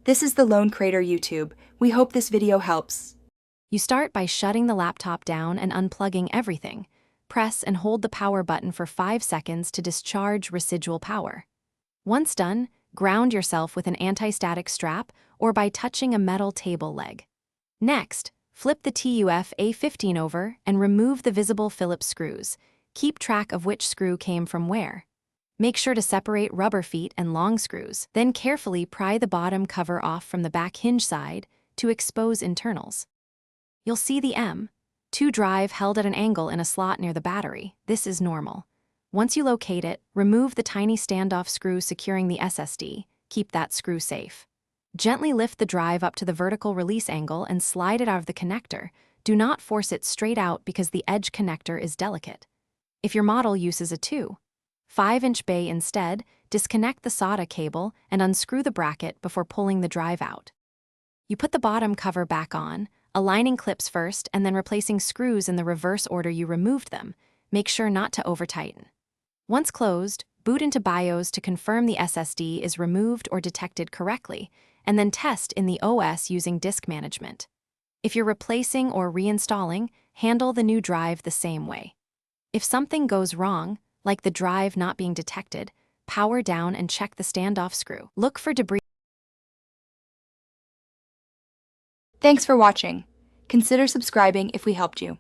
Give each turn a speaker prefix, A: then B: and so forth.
A: This is the Lone Crater YouTube. We hope this video helps.
B: You start by shutting the laptop down and unplugging everything. Press and hold the power button for 5 seconds to discharge residual power. Once done, ground yourself with an anti-static strap or by touching a metal table leg. Next, flip the Tuf A15 over and remove the visible Phillips screws. Keep track of which screw came from where. Make sure to separate rubber feet and long screws, then carefully pry the bottom cover off from the back hinge side to expose internals. You'll see the M.2 drive held at an angle in a slot near the battery. This is normal. Once you locate it, remove the tiny standoff screw securing the SSD. Keep that screw safe. Gently lift the drive up to the vertical release angle and slide it out of the connector. Do not force it straight out because the edge connector is delicate. If your model uses a 2.5-inch bay instead, disconnect the SATA cable and unscrew the bracket before pulling the drive out. You put the bottom cover back on, aligning clips first and then replacing screws in the reverse order you removed them. Make sure not to over-tighten. Once closed, boot into BIOS to confirm the SSD is removed or detected correctly, and then test in the OS using disk management. If you're replacing or reinstalling, handle the new drive the same way. If something goes wrong, like the drive not being detected, power down and check the standoff screw. Look for debris.
A: Thanks for watching. Consider subscribing if we helped you.